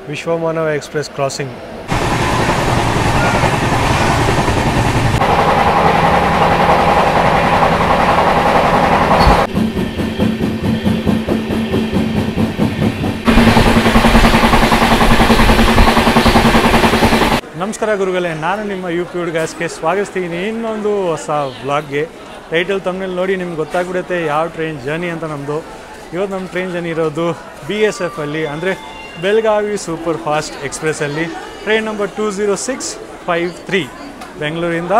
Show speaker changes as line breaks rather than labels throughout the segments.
ವಿಶ್ವಮಾನವ express crossing. ನಮಸ್ಕಾರ ಗುರುಗಳೇ, ನಾನು ನಿಮ್ಮ UP ಹುಡುಗಸ್ಗೆ ಸ್ವಾಗತಿಸ್ತೀನಿ ಇನ್ನೊಂದು ಹೊಸ ವ್ಲಾಗ್ಗೆ. ಟೈಟಲ್ ತಮ್ಮನೇಲಿ ನೋಡಿ ನಿಮ್ಗೆ ಗೊತ್ತಾಗ್ಬಿಡುತ್ತೆ ಯಾವ ಟ್ರೈನ್ ಜರ್ನಿ ಅಂತ ನಮ್ಮದು. ಇವತ್ತು ನಮ್ಮ ಟ್ರೈನ್ ಜರ್ನಿ ಇರೋದು BSF ಅಲ್ಲಿ, ಅಂದರೆ ಬೆಳಗಾವಿ ಸೂಪರ್ ಫಾಸ್ಟ್ ಎಕ್ಸ್‌ಪ್ರೆಸ್ಸಲ್ಲಿ. ಟ್ರೈನ್ ನಂಬರ್ 20653 ಬೆಂಗಳೂರಿಂದ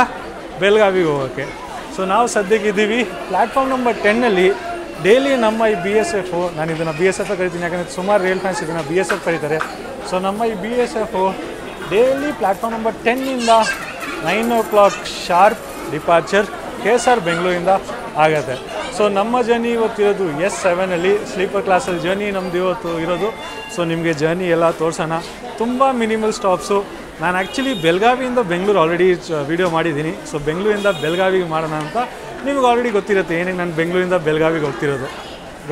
ಬೆಳಗಾವಿಗೆ ಹೋಗೋಕ್ಕೆ. ಸೊ ನಾವು ಸದ್ಯಕ್ಕಿದ್ದೀವಿ ಪ್ಲ್ಯಾಟ್ಫಾರ್ಮ್ ನಂಬರ್ 10ನಲ್ಲಿ. ಡೈಲಿ ನಮ್ಮ ಈ BSF, ನಾನು ಇದನ್ನು BSF ಕರಿತೀನಿ ಯಾಕಂದರೆ ಸುಮಾರು ರೈಲ್ ಫ್ಯಾನ್ಸ್ ಇದನ್ನು BSF ಕರೀತಾರೆ. ಸೊ ನಮ್ಮ ಈ BSF ಡೈಲಿ ಪ್ಲ್ಯಾಟ್ಫಾರ್ಮ್ ನಂಬರ್ 10ನಿಂದ 9 o'clock ಶಾರ್ಪ್ ಡಿಪಾರ್ಚರ್ KSR ಬೆಂಗಳೂರಿಂದ ಆಗುತ್ತೆ. ಸೊ ನಮ್ಮ ಜರ್ನಿ ಇವತ್ತಿರೋದು S7ಅಲ್ಲಿ ಸ್ಲೀಪರ್ ಕ್ಲಾಸಲ್ಲಿ ಜರ್ನಿ ನಮ್ಮದು ಇವತ್ತು ಇರೋದು. ಸೊ ನಿಮಗೆ ಜರ್ನಿ ಎಲ್ಲ ತೋರಿಸೋಣ. ತುಂಬ ಮಿನಿಮಲ್ ಸ್ಟಾಪ್ಸು. ನಾನು ಆ್ಯಕ್ಚುಲಿ ಬೆಳಗಾವಿಯಿಂದ ಬೆಂಗಳೂರು ಆಲ್ರೆಡಿ ವೀಡಿಯೋ ಮಾಡಿದ್ದೀನಿ. ಸೊ ಬೆಂಗಳೂರಿಂದ ಬೆಳಗಾವಿಗೆ ಮಾಡೋಣ ಅಂತ ನಿಮ್ಗೆ ಆಲ್ರೆಡಿ ಗೊತ್ತಿರುತ್ತೆ ಏನೇನು ನಾನು ಬೆಂಗಳೂರಿಂದ ಬೆಳಗಾವಿಗೆ ಹೋಗ್ತಿರೋದು.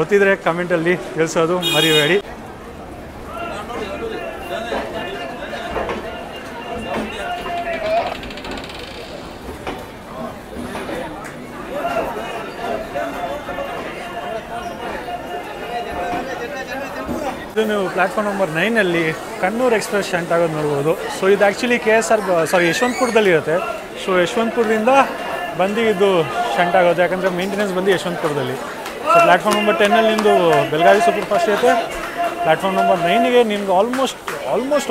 ಗೊತ್ತಿದ್ದರೆ ಕಮೆಂಟಲ್ಲಿ ತಿಳಿಸೋದು ಮರಿಬೇಡಿ. ಇದು ನೀವು ಪ್ಲ್ಯಾಟ್ಫಾರ್ಮ್ ನಂಬರ್ 9ನಲ್ಲಿ ಕಣ್ಣೂರು ಎಕ್ಸ್‌ಪ್ರೆಸ್ ಶಂಟ್ ಆಗೋದು ನೋಡ್ಬೋದು. ಸೊ ಇದು ಆ್ಯಕ್ಚುಲಿ ಯಶವಂತಪುರದಲ್ಲಿ ಇರುತ್ತೆ. ಸೊ ಯಶವಂತಪುರದಿಂದ ಬಂದು ಇದು ಶಂಟ್ ಆಗೋದು, ಯಾಕಂದರೆ ಮೇಂಟೆನೆನ್ಸ್ ಬಂದು ಯಶವಂತಪುರದಲ್ಲಿ. ಸೊ ಪ್ಲ್ಯಾಟ್ಫಾರ್ಮ್ ನಂಬರ್ 10ನಲ್ಲಿ ನಿಮ್ಮದು ಬೆಳಗಾವಿ ಸೂಪರ್ ಫಾಸ್ಟ್ ಇರುತ್ತೆ. ಪ್ಲ್ಯಾಟ್ಫಾರ್ಮ್ ನಂಬರ್ 9ಗೆ ನಿಮ್ಗೆ ಆಲ್ಮೋಸ್ಟ್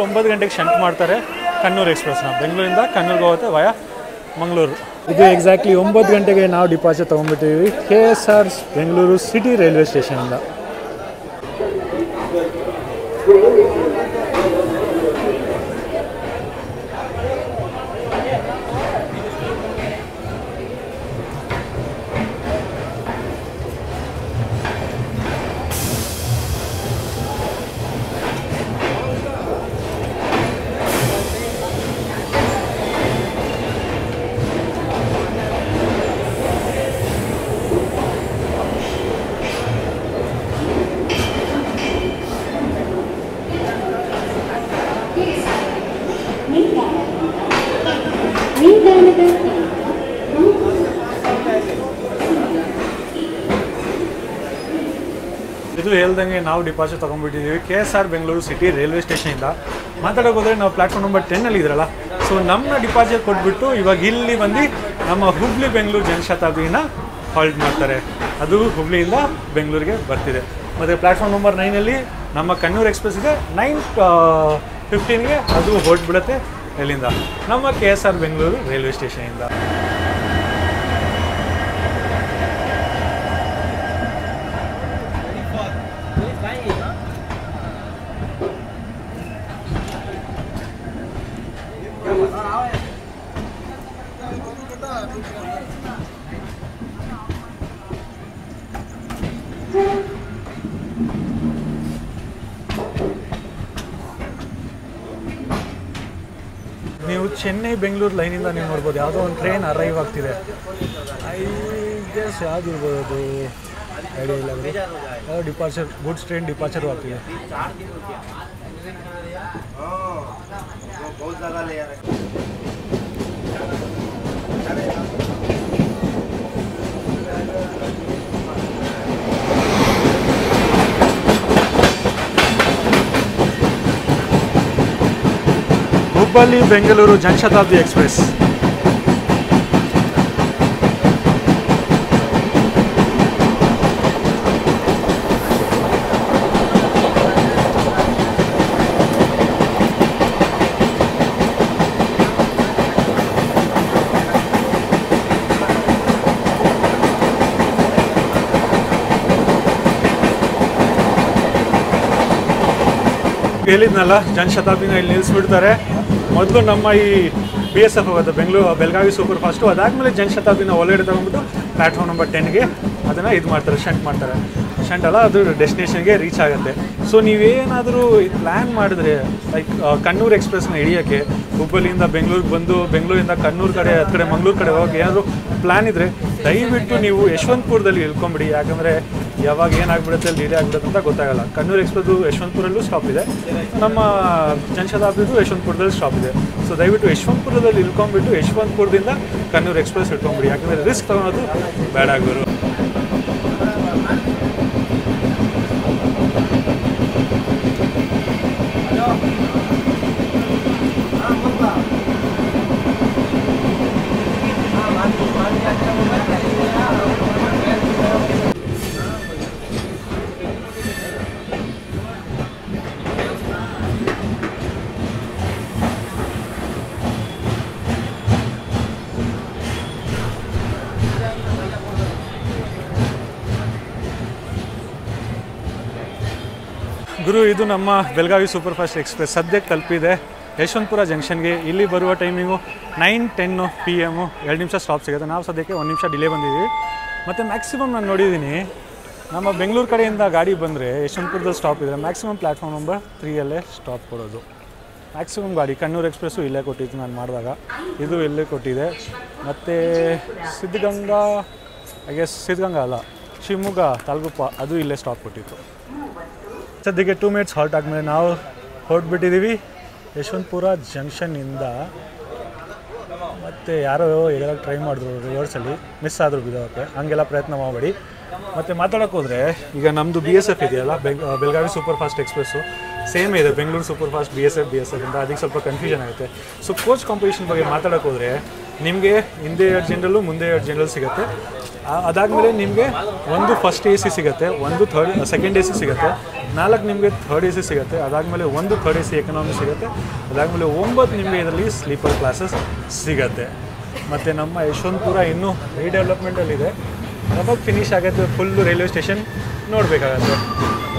9 ಗಂಟೆಗೆ ಶಂಟ್ ಮಾಡ್ತಾರೆ ಕಣ್ಣೂರು ಎಕ್ಸ್‌ಪ್ರೆಸ್ನ. ಬೆಂಗಳೂರಿಂದ ಕಣ್ಣೂರಿಗೆ ಹೋಗುತ್ತೆ ವಯಾ ಮಂಗಳೂರು. ಇದು ಎಕ್ಸಾಕ್ಟ್ಲಿ 9 ಗಂಟೆಗೆ ನಾವು ಡಿಪಾರ್ಚರ್ ತೊಗೊಂಡ್ಬಿಟ್ಟಿದ್ದೀವಿ KSR ಬೆಂಗಳೂರು ಸಿಟಿ ರೈಲ್ವೆ ಸ್ಟೇಷನಿಂದ. ಇದು ಹೇಳ್ದಂಗೆ ನಾವು ಡಿಪಾರ್ಚರ್ ತೊಗೊಂಡ್ಬಿಟ್ಟಿದ್ದೀವಿ KSR ಬೆಂಗಳೂರು ಸಿಟಿ ರೈಲ್ವೆ ಸ್ಟೇಷನಿಂದ. ಮಾತಾಡೋಕೆ ಹೋದರೆ ನಾವು ಪ್ಲ್ಯಾಟ್ಫಾರ್ಮ್ ನಂಬರ್ 10ನಲ್ಲಿ ಇದ್ರಲ್ಲ. ಸೊ ನಮ್ಮ ಡಿಪಾರ್ಚರ್ ಕೊಟ್ಬಿಟ್ಟು ಇವಾಗ ಇಲ್ಲಿ ಬಂದು ನಮ್ಮ ಹುಬ್ಳಿ ಬೆಂಗಳೂರು ಜನಶತಾಬ್ದಿನ ಹಾಲ್ಟ್ ಮಾಡ್ತಾರೆ. ಅದು ಹುಬ್ಳಿಯಿಂದ ಬೆಂಗಳೂರಿಗೆ ಬರ್ತಿದೆ. ಮತ್ತು ಪ್ಲ್ಯಾಟ್ಫಾರ್ಮ್ ನಂಬರ್ 9ನಲ್ಲಿ ನಮ್ಮ ಕಣ್ಣೂರು ಎಕ್ಸ್‌ಪ್ರೆಸ್ ಇದೆ. 9:15ಗೆ ಅದು ಹೊರಟ್ಬಿಡುತ್ತೆ ಇಲ್ಲಿಂದ ನಮ್ಮ KSR ಬೆಂಗಳೂರು ರೈಲ್ವೆ ಸ್ಟೇಷನಿಂದ. ನೀವು ಚೆನ್ನೈ ಬೆಂಗಳೂರು ಲೈನಿಂದ ನೀವು ನೋಡ್ಬೋದು ಯಾವುದೋ ಒಂದು ಟ್ರೈನ್ ಅರೈವ್ ಆಗ್ತಿದೆ. ಐ ಗೆಸ್ ಯಾವುದು ಇರ್ಬೋದು, ಅದು ಐಡಿಯಾ ಇಲ್ಲ. ಯಾವುದೋ ಡಿಪಾರ್ಚರ್ ಗುಡ್ಸ್ ಟ್ರೈನ್ ಡಿಪಾರ್ಚರು ಆಗ್ತಿದೆ. ಹುಬ್ಬಳ್ಳಿ ಬೆಂಗಳೂರು ಜನಶತಾಬ್ದಿ ಎಕ್ಸ್‌ಪ್ರೆಸ್. ಹೇಳಿದ್ನಲ್ಲ ಜನಶತಾಬ್ದಿನ ಇಲ್ಲಿ ನಿಲ್ಲಿಸ್ಬಿಡ್ತಾರೆ. ಮೊದಲು ನಮ್ಮ ಈ BSF ಹೋಗುತ್ತೆ ಬೆಳಗಾವಿ ಸೂಪರ್ ಫಾಸ್ಟು. ಅದಾದಮೇಲೆ ಜನಶತಾಬ್ದಿನ ಒಳಗಡೆ ತೊಗೊಂಡ್ಬಿಟ್ಟು ಪ್ಲ್ಯಾಟ್ಫಾರ್ಮ್ ನಂಬರ್ 10ಗೆ ಅದನ್ನು ಇದು ಮಾಡ್ತಾರೆ, ಶಂಟ್ ಮಾಡ್ತಾರೆ. ಶಂಟ್ ಅಲ್ಲ, ಅದು ಡೆಸ್ಟಿನೇಷನ್ಗೆ ರೀಚ್ ಆಗುತ್ತೆ. ಸೊ ನೀವೇನಾದರೂ ಪ್ಲ್ಯಾನ್ ಮಾಡಿದ್ರೆ ಲೈಕ್ ಕಣ್ಣೂರು ಎಕ್ಸ್‌ಪ್ರೆಸ್ನ ಹಿಡಿಯೋಕ್ಕೆ ಹುಬ್ಬಳ್ಳಿಯಿಂದ ಬೆಂಗಳೂರಿಗೆ ಬಂದು ಬೆಂಗಳೂರಿಂದ ಕಣ್ಣೂರು ಕಡೆ ಹತ್ತು ಕಡೆ ಮಂಗಳೂರು ಕಡೆ ಹೋಗಿ ಏನಾದರೂ ಪ್ಲ್ಯಾನ್ ಇದ್ದರೆ ದಯವಿಟ್ಟು ನೀವು ಯಶವಂತಪುರದಲ್ಲಿ ಇಳ್ಕೊಂಬಿಡಿ. ಯಾಕಂದರೆ ಯಾವಾಗ ಏನಾಗ್ಬಿಡುತ್ತೆ ಅಲ್ಲಿ ಡಿಲೇ ಆಗಿಬಿಡುತ್ತೆ ಅಂತ ಗೊತ್ತಾಗಲ್ಲ. ಕಣ್ಣೂರು ಎಕ್ಸ್ಪ್ರೆಸ್ದು ಯಶವಂತಪುರಲ್ಲೂ ಸ್ಟಾಪ್ ಇದೆ, ನಮ್ಮ ಜನಶತಾಬ್ದಿದು ಯಶವಂತಪುರದಲ್ಲಿ ಸ್ಟಾಪ್ ಇದೆ. ಸೊ ದಯವಿಟ್ಟು ಯಶವಂತಪುರದಲ್ಲಿ ಇಳ್ಕೊಂಡ್ಬಿಟ್ಟು ಯಶವಂತಪುರದಿಂದ ಕಣ್ಣೂರು ಎಕ್ಸ್ಪ್ರೆಸ್ ಇಟ್ಕೊಂಡ್ಬಿಡಿ, ಯಾಕಂದರೆ ರಿಸ್ಕ್ ತೊಗೊಳೋದು ಬೇಡ ಗುರು. ಗುರು, ಇದು ನಮ್ಮ ಬೆಳಗಾವಿ ಸೂಪರ್ ಫಾಸ್ಟ್ ಎಕ್ಸ್ಪ್ರೆಸ್ ಸದ್ಯಕ್ಕೆ ತಲುಪಿದೆ ಯಶವಂತಪುರ ಜಂಕ್ಷನ್ಗೆ. ಇಲ್ಲಿ ಬರುವ ಟೈಮಿಂಗು 9:10 PM, 2 ನಿಮಿಷ ಸ್ಟಾಪ್ ಸಿಗುತ್ತೆ. ನಾವು ಸದ್ಯಕ್ಕೆ 1 ನಿಮಿಷ ಡಿಲೇ ಬಂದಿದ್ದೀವಿ. ಮತ್ತು ಮ್ಯಾಕ್ಸಿಮಮ್ ನಾನು ನೋಡಿದ್ದೀನಿ, ನಮ್ಮ ಬೆಂಗಳೂರು ಕಡೆಯಿಂದ ಗಾಡಿ ಬಂದರೆ ಯಶವಂತಪುರದಲ್ಲಿ ಸ್ಟಾಪ್ ಇದೆ, ಮ್ಯಾಕ್ಸಿಮಮ್ ಪ್ಲ್ಯಾಟ್ಫಾರ್ಮ್ ನಂಬರ್ 3 ಸ್ಟಾಪ್ ಕೊಡೋದು. ಮ್ಯಾಕ್ಸಿಮಮ್ ಗಾಡಿ ಕಣ್ಣೂರು ಎಕ್ಸ್ಪ್ರೆಸ್ಸು ಇಲ್ಲೇ ಕೊಟ್ಟಿತ್ತು ನಾನು ಮಾಡಿದಾಗ, ಇದು ಇಲ್ಲೇ ಕೊಟ್ಟಿದೆ. ಮತ್ತು ಸಿದ್ಧಗಂಗಾ, ಸಿದ್ಧಗಂಗಾ ಅಲ್ಲ, ಶಿವಮೊಗ್ಗ ತಾಲೂಕು ಅದು ಇಲ್ಲೇ ಸ್ಟಾಪ್ ಕೊಟ್ಟಿತ್ತು. ಸದ್ಯಕ್ಕೆ 2 ಮಿನಿಟ್ಸ್ ಹಾಲ್ಟ್ ಆದಮೇಲೆ ನಾವು ಹೊರಟ್ಬಿಟ್ಟಿದ್ದೀವಿ ಯಶವಂತಪುರ ಜಂಕ್ಷನ್ನಿಂದ. ಮತ್ತು ಯಾರೋ ಎಲ್ಲ ಟ್ರೈ ಮಾಡಿದ್ರು ರಿವರ್ಸಲ್ಲಿ, ಮಿಸ್ ಆದರೂ ಬಿಡೋಕ್ಕೆ, ಹಂಗೆಲ್ಲ ಪ್ರಯತ್ನ ಮಾಡಬೇಡಿ. ಮತ್ತು ಮಾತಾಡೋಕ್ಕೆ ಹೋದರೆ ಈಗ ನಮ್ಮದು BSF ಇದೆಯಲ್ಲ, Belagavi super fast express same ಇದೆ, ಬೆಂಗಳೂರು ಸೂಪರ್ ಫಾಸ್ಟ್ BSF ಇಂದ ಅದಕ್ಕೆ ಸ್ವಲ್ಪ ಕನ್ಫ್ಯೂಷನ್ ಆಗುತ್ತೆ. ಸೊ ಕೋಚ್ ಕಾಂಪಿಟೇಷನ್ ಬಗ್ಗೆ ಮಾತಾಡೋಕ್ಕೆ ಹೋದರೆ ನಿಮಗೆ ಹಿಂದೆ 2 ಜನರಲ್ಲು ಮುಂದೆ 2 ಜನರಲ್ ಸಿಗುತ್ತೆ. ಅದಾದಮೇಲೆ ನಿಮಗೆ ಒಂದು ಫಸ್ಟ್ AC ಸಿಗುತ್ತೆ, ಒಂದು ಸೆಕೆಂಡ್ AC ಸಿಗುತ್ತೆ, 4 ನಿಮಗೆ ಥರ್ಡ್ AC ಸಿಗುತ್ತೆ, ಅದಾದಮೇಲೆ ಒಂದು ಥರ್ಡ್ AC ಎಕನಾಮಿ ಸಿಗುತ್ತೆ, ಅದಾದಮೇಲೆ 9 ನಿಮಗೆ ಇದರಲ್ಲಿ ಸ್ಲೀಪರ್ ಕ್ಲಾಸಸ್ ಸಿಗುತ್ತೆ. ಮತ್ತು ನಮ್ಮ ಯಶವಂತಪುರ ಇನ್ನೂ ರೀಡೆವಲಪ್ಮೆಂಟಲ್ಲಿದೆ, ಯಾವಾಗ ಫಿನಿಷ್ ಆಗುತ್ತೆ ಫುಲ್ಲು ರೈಲ್ವೆ ಸ್ಟೇಷನ್ ನೋಡಬೇಕಾಗತ್ತೆ.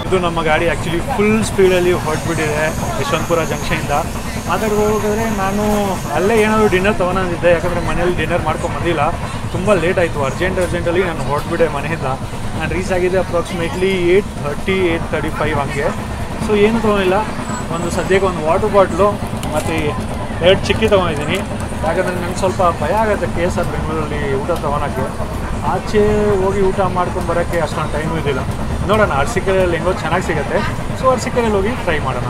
ಇದು ನಮ್ಮ ಗಾಡಿ ಆ್ಯಕ್ಚುಲಿ ಫುಲ್ ಸ್ಪೀಡಲ್ಲಿ ಹೊರಟ್ಬಿಟ್ಟಿದೆ ಯಶವಂತಪುರ ಜಂಕ್ಷನಿಂದ. ಮಾತಾಡ್ಬೋದಾದ್ರೆ ನಾನು ಅಲ್ಲೇ ಏನಾದರೂ ಡಿನ್ನರ್ ತೊಗೊಳಂದಿದ್ದೆ, ಯಾಕಂದರೆ ಮನೇಲಿ ಡಿನ್ನರ್ ಮಾಡ್ಕೊಂಬಂದಿಲ್ಲ, ತುಂಬ ಲೇಟ್ ಆಯಿತು. ಅರ್ಜೆಂಟಲ್ಲಿ ನಾನು ಹೊರಟ್ಬಿಟ್ಟೆ ಮನೆಯಿಂದ. ನಾನು ರೀಚ್ ಆಗಿದೆ ಅಪ್ರಾಕ್ಸಿಮೇಟ್ಲಿ 8:30, 8:35 ಹಂಗೆ. ಸೊ ಏನು ತೊಗೊಂಡಿಲ್ಲ, ಸದ್ಯಕ್ಕೆ ಒಂದು ವಾಟರ್ ಬಾಟ್ಲು ಮತ್ತು 2 ಚಿಕ್ಕಿ ತೊಗೊಂಡಿದ್ದೀನಿ, ಯಾಕಂದರೆ ನನಗೆ ಸ್ವಲ್ಪ ಭಯ ಆಗುತ್ತೆ KSR ಬೆಂಗಳೂರಲ್ಲಿ ಊಟ ತೊಗೊಳಕ್ಕೆ. ಆಚೆ ಹೋಗಿ ಊಟ ಮಾಡ್ಕೊಂಬರೋಕ್ಕೆ ಅಷ್ಟೊಂದು ಟೈಮು ಇದ್ದಿಲ್ಲ. ನೋಡೋಣ, ಅರಸೀಕೆರೆಯಲ್ಲಿ ಹೆಂಗೋ ಚೆನ್ನಾಗಿ ಸಿಗುತ್ತೆ, ಸೊ ಅರಸೀಕೆರೆಯಲ್ಲಿ ಹೋಗಿ ಟ್ರೈ ಮಾಡೋಣ.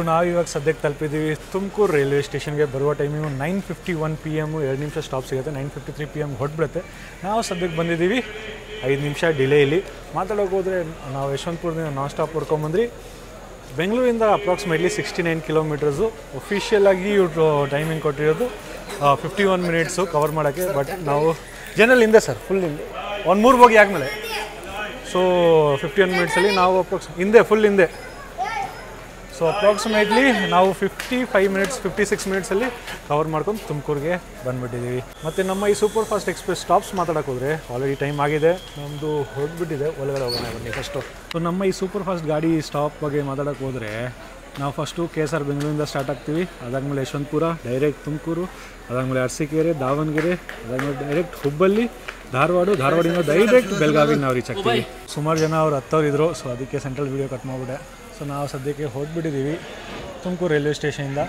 ನಾವು ಇವಾಗ ಸದ್ಯಕ್ಕೆ ತಲುಪಿದ್ದೀವಿ ತುಮಕೂರು ರೈಲ್ವೆ ಸ್ಟೇಷನ್ಗೆ. ಬರುವ ಟೈಮಿಂಗು 9:51 PM, 2 ನಿಮಿಷ ಸ್ಟಾಪ್ ಸಿಗುತ್ತೆ, 9:53 PM ಹೊರಟ್ಬಿಡುತ್ತೆ. ನಾವು ಸದ್ಯಕ್ಕೆ ಬಂದಿದ್ದೀವಿ 5 ನಿಮಿಷ ಡಿಲೇಯಲ್ಲಿ. ಮಾತಾಡೋಕೆ ಹೋದರೆ ನಾವು ಯಶವಂತಪುರದಿಂದ ನಾನ್ ಸ್ಟಾಪ್ ಹೊಡ್ಕೊಂಬಂದ್ರಿ. ಬೆಂಗಳೂರಿಂದ ಅಪ್ರಾಕ್ಸಿಮೇಟ್ಲಿ 69 ಕಿಲೋಮೀಟರ್ಸು. ಒಫಿಷಿಯಲಾಗಿ ಇವರು ಟೈಮಿಂಗ್ ಕೊಟ್ಟಿರೋದು 51 ಮಿನಿಟ್ಸು ಕವರ್ ಮಾಡೋಕ್ಕೆ. ಬಟ್ ನಾವು ಜನರಲ್ ಹಿಂದೆ ಸರ್, ಫುಲ್ ಹಿಂದೆ, ಒಂದು 3 ಬೋಗಿ ಆದಮೇಲೆ. ಸೊ 51 ಮಿನಿಟ್ಸಲ್ಲಿ ನಾವು ಹಿಂದೆ, ಫುಲ್ ಹಿಂದೆ. ಸೊ ಅಪ್ರಾಕ್ಸಿಮೇಟ್ಲಿ ನಾವು 56 ಮಿನಿಟ್ಸಲ್ಲಿ ಕವರ್ ಮಾಡ್ಕೊಂಡು ತುಮಕೂರಿಗೆ ಬಂದುಬಿಟ್ಟಿದ್ದೀವಿ. ಮತ್ತು ನಮ್ಮ ಈ ಸೂಪರ್ ಫಾಸ್ಟ್ ಎಕ್ಸ್ಪ್ರೆಸ್ ಸ್ಟಾಪ್ಸ್ ಮಾತಾಡೋಕೆ ಹೋದರೆ ಆಲ್ರೆಡಿ ಟೈಮ್ ಆಗಿದೆ, ನಮ್ಮದು ಹೊರಟ್ಬಿಟ್ಟಿದೆ. ಒಳಗಡೆ ಹೋಗೋಣ ಬನ್ನಿ ಫಸ್ಟು. ಸೊ ನಮ್ಮ ಈ ಸೂಪರ್ ಫಾಸ್ಟ್ ಗಾಡಿ ಸ್ಟಾಪ್ ಬಗ್ಗೆ ಮಾತಾಡೋಕೆ ಹೋದರೆ ನಾವು ಫಸ್ಟು KSR ಬೆಂಗಳೂರಿಂದ ಸ್ಟಾರ್ಟ್ ಆಗ್ತೀವಿ. ಅದಾದಮೇಲೆ ಯಶವಂತಪುರ, ಡೈರೆಕ್ಟ್ ತುಮಕೂರು, ಅದಾದಮೇಲೆ ಅರಸೀಕೆರೆ, ದಾವಣಗೆರೆ, ಅದಾದಮೇಲೆ ಡೈರೆಕ್ಟ್ ಹುಬ್ಬಳ್ಳಿ, ಧಾರವಾಡಿಂದ ಡೈರೆಕ್ಟ್ ಬೆಳಗಾವಿಗೆ ನಾವು ರೀಚ್ ಆಗ್ತೀವಿ. ಸುಮಾರು ಜನ ಅವ್ರು ಹತ್ತವ್ರು ಇದ್ರು, ಸೊ ಅದಕ್ಕೆ ಸೆಂಟ್ರಲ್ ವೀಡಿಯೋ ಕಟ್ ಮಾಡಿಬಿಟ್ಟೆ. ಸೊ ನಾವು ಸದ್ಯಕ್ಕೆ ಹೊರಟ್ಬಿಟ್ಟಿದ್ದೀವಿ ತುಮಕೂರು ರೈಲ್ವೆ ಸ್ಟೇಷನಿಂದ.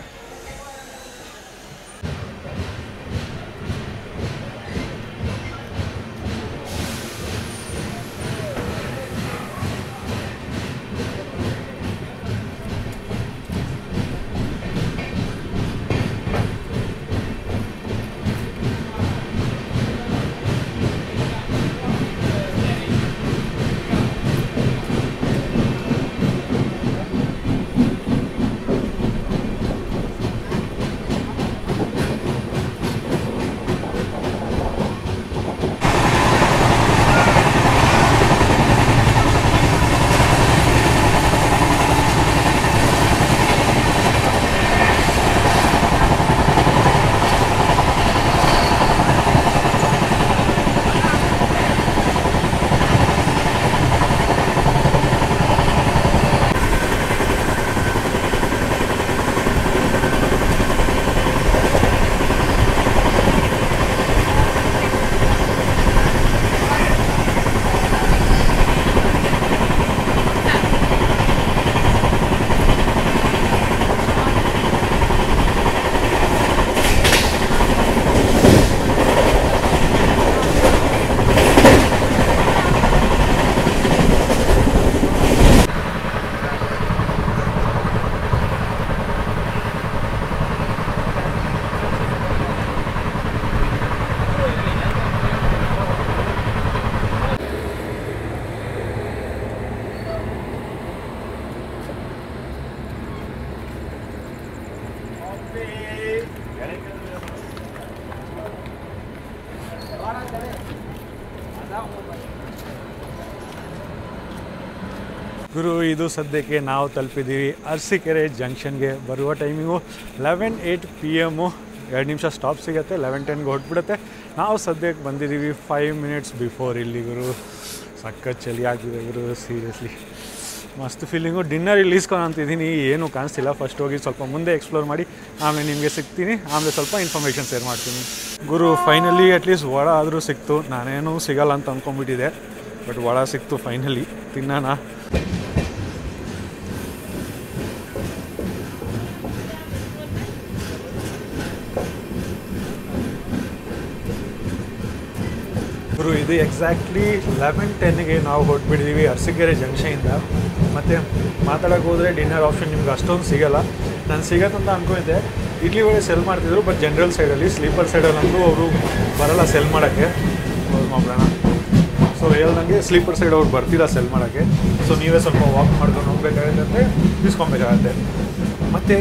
ಗುರು, ಇದು ಸದ್ಯಕ್ಕೆ ನಾವು ತಲುಪಿದ್ದೀವಿ ಅರಸೀಕೆರೆ ಜಂಕ್ಷನ್ಗೆ. ಬರುವ ಟೈಮಿಂಗು 11:08 PM. 2 ನಿಮಿಷ ಸ್ಟಾಪ್ ಸಿಗುತ್ತೆ, 11:10ಗೆ ಹೊರಟ್ಬಿಡುತ್ತೆ. ನಾವು ಸದ್ಯಕ್ಕೆ ಬಂದಿದ್ದೀವಿ 5 ಮಿನಿಟ್ಸ್ ಬಿಫೋರ್ ಇಲ್ಲಿ ಗುರು. ಸಖತ್ ಚಳಿ ಆಗ್ತಿದೆ ಗುರು, ಸೀರಿಯಸ್ಲಿ ಮಸ್ತ್ ಫೀಲಿಂಗು. ಡಿನ್ನರ್ ಇಲ್ಲಿ ಇಸ್ಕೊಂತಿದ್ದೀನಿ, ಏನೂ ಕಾಣಿಸ್ತಿಲ್ಲ. ಫಸ್ಟ್ ಹೋಗಿ ಸ್ವಲ್ಪ ಮುಂದೆ ಎಕ್ಸ್ಪ್ಲೋರ್ ಮಾಡಿ ಆಮೇಲೆ ನಿಮಗೆ ಸಿಗ್ತೀನಿ, ಆಮೇಲೆ ಸ್ವಲ್ಪ ಇನ್ಫಾರ್ಮೇಷನ್ ಶೇರ್ ಮಾಡ್ತೀನಿ. ಗುರು, ಫೈನಲಿ ಅಟ್ಲೀಸ್ಟ್ ವಡ ಆದರೂ ಸಿಕ್ತು. ನಾನೇನು ಸಿಗಲ್ಲ ಅಂತ ಅಂದ್ಕೊಂಡ್ಬಿಟ್ಟಿದ್ದೆ, ಬಟ್ ವಡ ಸಿಕ್ತು ಫೈನಲಿ. ತಿನ್ನೋಣ. ಗುರು, ಇದು ಎಕ್ಸಾಕ್ಟ್ಲಿ 11:10ಗೆ ನಾವು ಹೊರಟ್ಬಿಟ್ಟಿದ್ದೀವಿ ಅರಸೀಕೆರೆ ಜಂಕ್ಷನಿಂದ. ಮತ್ತು ಮಾತಾಡೋಕೆ ಹೋದರೆ ಡಿನ್ನರ್ ಆಪ್ಷನ್ ನಿಮ್ಗೆ ಅಷ್ಟೊಂದು ಸಿಗೋಲ್ಲ. ನಾನು ಸಿಗತ್ತಂತ ಅಂದ್ಕೊಂಡಿದ್ದೆ. ಇಡ್ಲಿ ವಡೆ ಸೆಲ್ ಮಾಡ್ತಿದ್ರು, ಬಟ್ ಜನರಲ್ ಸೈಡಲ್ಲಿ, ಸ್ಲೀಪರ್ ಸೈಡಲ್ಲಂತೂ ಅವರು ಬರೋಲ್ಲ ಸೆಲ್ ಮಾಡೋಕ್ಕೆ. ಮಾಡೋಣ. ಸೊ ಹೇಳ್ದಂಗೆ ಸ್ಲೀಪರ್ ಸೈಡ್ ಅವ್ರು ಬರ್ತಿಲ್ಲ ಸೆಲ್ ಮಾಡೋಕ್ಕೆ. ಸೊ ನೀವೇ ಸ್ವಲ್ಪ ವಾಕ್ ಮಾಡ್ಕೊಂಡು ಹೋಗ್ಬೇಕಾಗುತ್ತೆ ಅಂದರೆ ಇಸ್ಕೊಬೇಕಾಗತ್ತೆ. ಮತ್ತು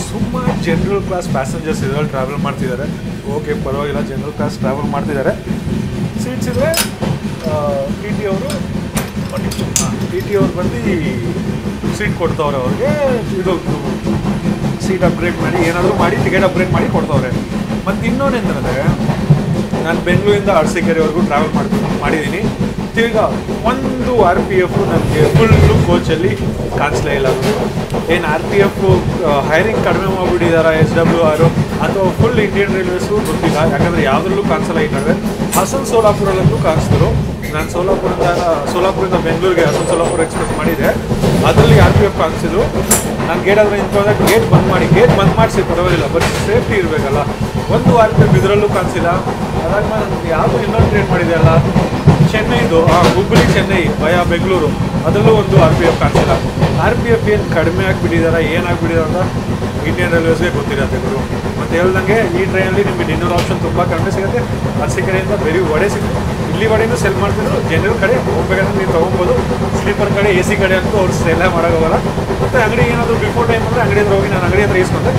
ಸುಮಾರು ಜನರಲ್ ಕ್ಲಾಸ್ ಪ್ಯಾಸೆಂಜರ್ಸ್ ಇದರಲ್ಲಿ ಟ್ರಾವೆಲ್ ಮಾಡ್ತಿದ್ದಾರೆ. ಓಕೆ, ಪರವಾಗಿಲ್ಲ, ಜನರಲ್ ಕ್ಲಾಸ್ ಟ್ರಾವೆಲ್ ಮಾಡ್ತಿದ್ದಾರೆ. ಸೀಟ್ಸ್ ಇದ್ದರೆ ಟಿ ಟಿ ಅವ್ರು ಬಂದು ಸೀಟ್ ಕೊಡ್ತವ್ರೆ ಅವ್ರಿಗೆ. ಇದು ಸೀಟ್ ಅಪ್ಗ್ರೇಡ್ ಮಾಡಿ ಏನಾದರೂ ಮಾಡಿ ಟಿಕೆಟ್ ಅಪ್ಗ್ರೇಡ್ ಮಾಡಿ ಕೊಡ್ತವ್ರೆ. ಮತ್ತು ಇನ್ನೊಂದೇಂತಂದರೆ, ನಾನು ಬೆಂಗಳೂರಿಂದ ಅರಸೀಕೆರೆವರೆಗೂ ಟ್ರಾವೆಲ್ ಮಾಡಿದ್ದೀನಿ. ತಿರ್ಗಾ ಒಂದು RPF ನನಗೆ ಫುಲ್ಲು ಕೋಚಲ್ಲಿ ಕಾಣಿಸ್ಲೇ ಇಲ್ಲ. ಏನು RPF ಹೈರಿಂಗ್ ಕಡಿಮೆ ಮಾಡಿಬಿಟ್ಟಿದ್ದಾರೆ SWR ಅಥವಾ ಫುಲ್ ಇಂಡಿಯನ್ ರೈಲ್ವೇಸು ಗೊತ್ತಿಲ್ಲ. ಯಾಕಂದರೆ ಯಾವುದ್ರಲ್ಲೂ ಕಾಣಿಸಲ್ಲ. ಈ ನಡುವೆ ಹಾಸನ ಸೋಲಾಪುರಲ್ಲೂ ಕಾಣಿಸಿದ್ರು. ನಾನು ಸೋಲಾಪುರದಿಂದ ಬೆಂಗಳೂರಿಗೆ ಹಾಸನ ಸೋಲಾಪುರ ಎಕ್ಸ್ಪ್ರೆಸ್ ಮಾಡಿದೆ, ಅದರಲ್ಲಿ RPF ಕಾಣಿಸಿದ್ರು. ನಾನು ಗೇಟ್ ಆದರೆ ನಿಂತ್ಕೊಂಡಾಗ ಗೇಟ್ ಬಂದ್ ಮಾಡಿಸಿ ಪರವಾಗಿಲ್ಲ, ಬಟ್ ಸೇಫ್ಟಿ ಇರಬೇಕಲ್ಲ. ಒಂದು RPF ಇದರಲ್ಲೂ ಕಾಣಿಸಿಲ್ಲ. ಅದಾದ್ಮೇಲೆ ನನಗೆ ಯಾವುದು ಇನ್ನೊಂದು ಟ್ರೈನ್ ಮಾಡಿದೆಯಲ್ಲ ಚೆನ್ನೈದು, ಹುಬ್ಬಳ್ಳಿ ಚೆನ್ನೈ ಭಯ ಬೆಂಗಳೂರು, ಅದರಲ್ಲೂ ಒಂದು RPF ಕಾಣಿಸಿಲ್ಲ. RPF ಏನು ಕಡಿಮೆ ಆಗಿಬಿಟ್ಟಿದ್ದಾರೆ, ಏನಾಗ್ಬಿಟ್ಟಿದ್ದಾರೆ ಅಂತ ಇಂಡಿಯನ್ ರೈಲ್ವೇಸ್ಗೆ ಗೊತ್ತಿರುತ್ತೆ ಗುರು. ಮತ್ತು ಹೇಳ್ದಂಗೆ ಈ ಟ್ರೈನಲ್ಲಿ ನಿಮಗೆ ಡಿನ್ನರ್ ಆಪ್ಷನ್ ತುಂಬ ಕಡಿಮೆ ಸಿಗುತ್ತೆ. ಅರಸೀಕೆರೆಯಿಂದ ಬರೀ ವಡೆ ಸಿಗುತ್ತೆ. ಇಲ್ಲಿ ವಡೆನೂ ಸೆಲ್ ಮಾಡ್ತಿದ್ರು. ಜನರಲ್ ಕಡೆ ಹೋಗ್ಬೇಕಂದ್ರೆ ನೀವು ತೊಗೊಬೋದು. ಸ್ಲೀಪರ್ ಕಡೆ AC ಕಡೆ ಅಂತೂ ಅವ್ರು ಸೆಲ್ಲ ಮಾಡೋಕ್ಕಾಗಲ್ಲ. ಮತ್ತು ಅಂಗಡಿ ಏನಾದರೂ ಬಿಫೋರ್ ಟೈಮ್ ಅಂದರೆ ಅಂಗಡಿ ಹತ್ರ ಹೋಗಿ ನಾನು ಅಂಗಡಿ ಹತ್ರ ಈಸ್ಕೊಂಡೆ.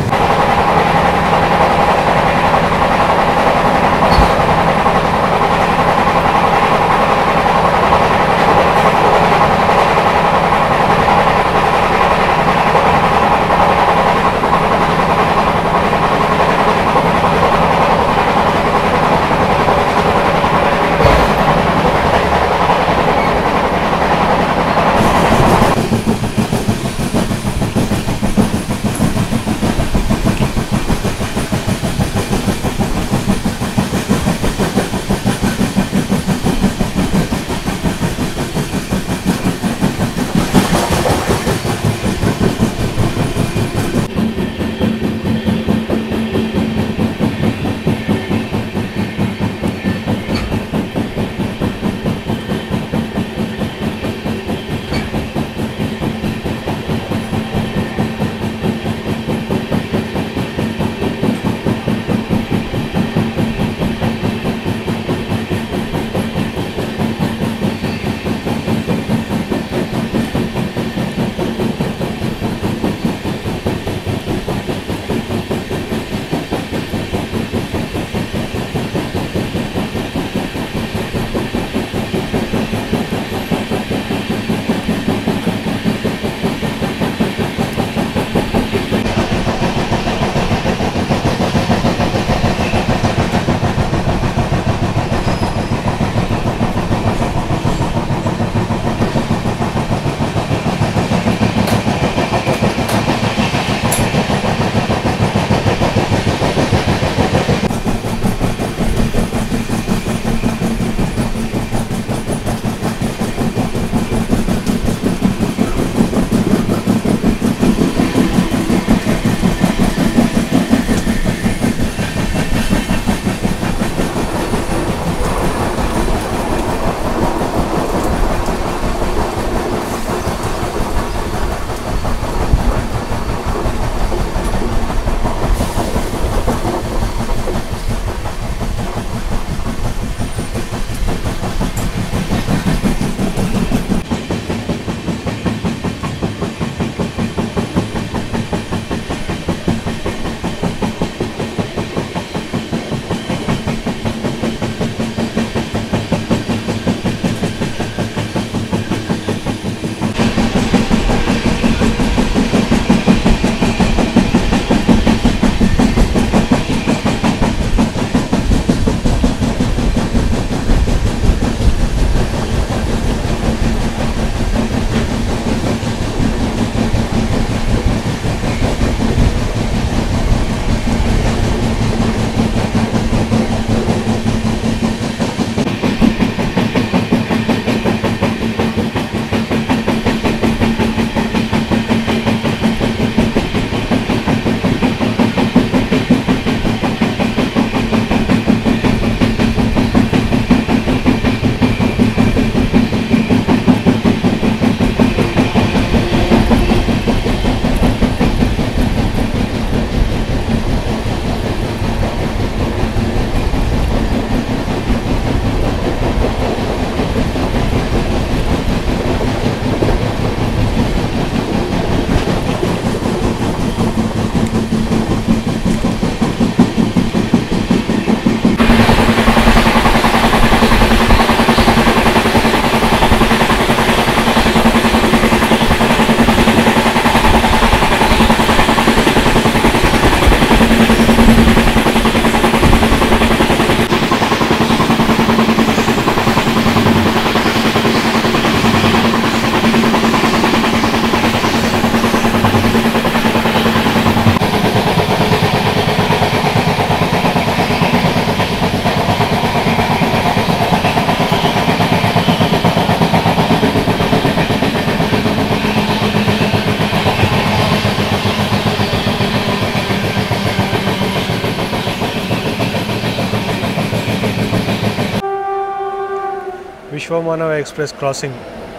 Vishwamanava express crossing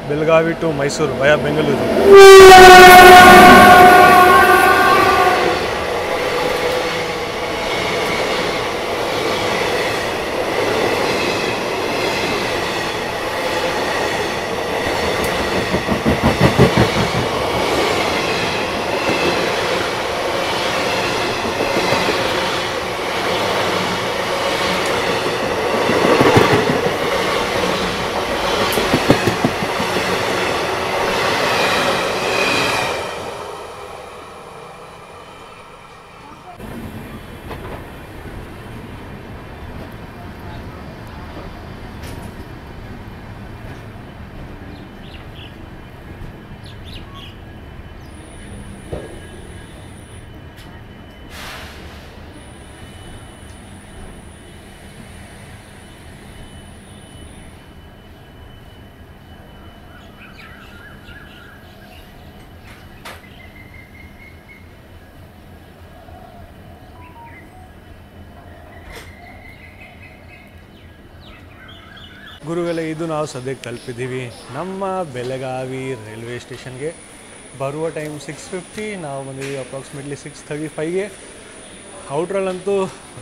Belagavi to Mysuru via Bengaluru. ಗುರುಗಳೇ, ಇದು ನಾವು ಸದ್ಯಕ್ಕೆ ತಲುಪಿದ್ದೀವಿ ನಮ್ಮ ಬೆಳಗಾವಿ ರೈಲ್ವೆ ಸ್ಟೇಷನ್ಗೆ. ಬರುವ ಟೈಮ್ 6:50, ನಾವು ಬಂದಿದ್ದೀವಿ ಅಪ್ರಾಕ್ಸಿಮೇಟ್ಲಿ 6:35ಗೆ. ಔಟ್ರಲ್ಲಂತೂ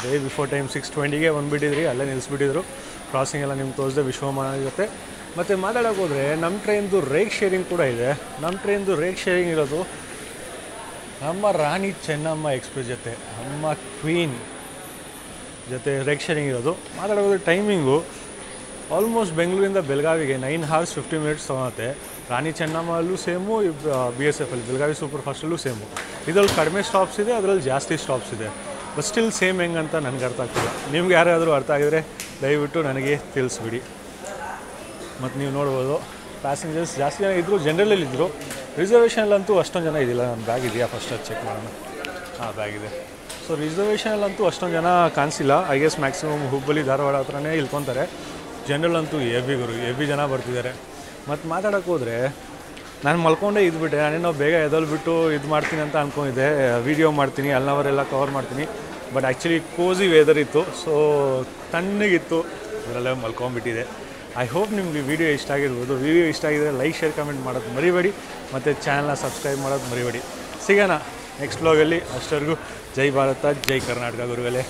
ಡೇ ಬಿಫೋರ್ ಟೈಮ್ 6:20ಗೆ ಬಂದುಬಿಟ್ಟಿದ್ರಿ, ಅಲ್ಲೇ ನಿಲ್ಲಿಸ್ಬಿಟ್ಟಿದ್ರು. ಕ್ರಾಸಿಂಗ್ ಎಲ್ಲ ನಿಮ್ಗೆ ತೋರಿಸಿದೆ ವಿಶ್ವಮಾನವ ಜೊತೆ. ಮತ್ತು ಮಾತಾಡೋಕೆ ಹೋದರೆ ನಮ್ಮ ಟ್ರೈನ್ದು ರೇಕ್ ಶೇರಿಂಗ್ ಕೂಡ ಇದೆ. ನಮ್ಮ ಟ್ರೈನ್ದು ರೇಕ್ ಶೇರಿಂಗ್ ಇರೋದು ನಮ್ಮ ರಾಣಿ ಚೆನ್ನಮ್ಮ ಎಕ್ಸ್ಪ್ರೆಸ್ ಜೊತೆ, ನಮ್ಮ ಕ್ವೀನ್ ಜೊತೆ ರೇಕ್ ಶೇರಿಂಗ್ ಇರೋದು. ಮಾತಾಡೋದು ಟೈಮಿಂಗು ಆಲ್ಮೋಸ್ಟ್ ಬೆಂಗಳೂರಿಂದ ಬೆಳಗಾವಿಗೆ 9 hours 50 minutes ತೊಗೊಳುತ್ತೆ. ರಾಣಿ ಚೆನ್ನಮ್ಮಲ್ಲೂ ಸೇಮು, BSF ಬೆಳಗಾವಿ ಸೂಪರ್ ಫಾಸ್ಟಲ್ಲೂ ಸೇಮು. ಇದರಲ್ಲಿ ಕಡಿಮೆ ಸ್ಟಾಪ್ಸ್ ಇದೆ, ಅದರಲ್ಲಿ ಜಾಸ್ತಿ ಸ್ಟಾಪ್ಸ್ ಇದೆ. ಬಟ್ ಸ್ಟಿಲ್ ಸೇಮ್ ಹೆಂಗಂತ ನನಗೆ ಅರ್ಥ ಆಗ್ತಿಲ್ಲ. ನಿಮ್ಗೆ ಯಾರಾದರೂ ಅರ್ಥ ಆಗಿದರೆ ದಯವಿಟ್ಟು ನನಗೆ ತಿಳಿಸ್ಬಿಡಿ. ಮತ್ತು ನೀವು ನೋಡ್ಬೋದು ಪ್ಯಾಸೆಂಜರ್ಸ್ ಜಾಸ್ತಿ ಜನ ಇದ್ದರು, ಜನರಲ್ಲಿದ್ದರು. ರಿಸರ್ವೇಷನಲ್ಲಂತೂ ಅಷ್ಟೊಂದು ಜನ ಇದ್ದಿಲ್ಲ. ನನ್ನ ಬ್ಯಾಗ್ ಇದೆಯಾ ಫಸ್ಟ್ ಅದು ಚೆಕ್ ಮಾಡೋಣ. ಬ್ಯಾಗ್ ಇದೆ. ಸೊ ರಿಸರ್ವೇಷನಲ್ಲಂತೂ ಅಷ್ಟೊಂದು ಜನ ಕಾಣಿಸಿಲ್ಲ. I guess maximum Hubballi Dharwad ಹತ್ರನೇ ಇಳ್ಕೊತಾರೆ. ಜನರಲ್ ಅಂತೂ ಹೆವಿ ಜನ ಬರ್ತಿದ್ದಾರೆ. ಮತ್ತು ಮಾತಾಡೋಕೆ ಹೋದರೆ ನಾನು ಮಲ್ಕೊಂಡೇ ಇದ್ಬಿಟ್ಟೆ. ನಾನೇನೋ ಬೇಗ ಎದಲ್ಬಿಟ್ಟು ಇದು ಮಾಡ್ತೀನಿ ಅಂತ ಅಂದ್ಕೊಂಡಿದ್ದೆ, ವೀಡಿಯೋ ಮಾಡ್ತೀನಿ, ಅಲ್ನವರೆಲ್ಲ ಕವರ್ ಮಾಡ್ತೀನಿ. ಬಟ್ ಆ್ಯಕ್ಚುಲಿ ಕೋಸಿ ವೆದರ್ ಇತ್ತು, ಸೊ ತಣ್ಣಗಿತ್ತು, ಅದರಲ್ಲೇ ಮಲ್ಕೊಂಡ್ಬಿಟ್ಟಿದೆ. ಐ ಹೋಪ್ ನಿಮಗೆ ವಿಡಿಯೋ ಇಷ್ಟ ಆಗಿರ್ಬೋದು. ವಿಡಿಯೋ ಇಷ್ಟ ಆಗಿದ್ರೆ ಲೈಕ್, ಶೇರ್, ಕಮೆಂಟ್ ಮಾಡೋದು ಮರಿಬೇಡಿ. ಮತ್ತು ಚಾನಲ್ನ ಸಬ್ಸ್ಕ್ರೈಬ್ ಮಾಡೋದು ಮರಿಬೇಡಿ. ಸಿಗೋಣ ನೆಕ್ಸ್ಟ್ ವ್ಲಾಗಲ್ಲಿ. ಅಷ್ಟವರೆಗೂ ಜೈ ಭಾರತ, ಜೈ ಕರ್ನಾಟಕ ಗುರುಗಳೇ.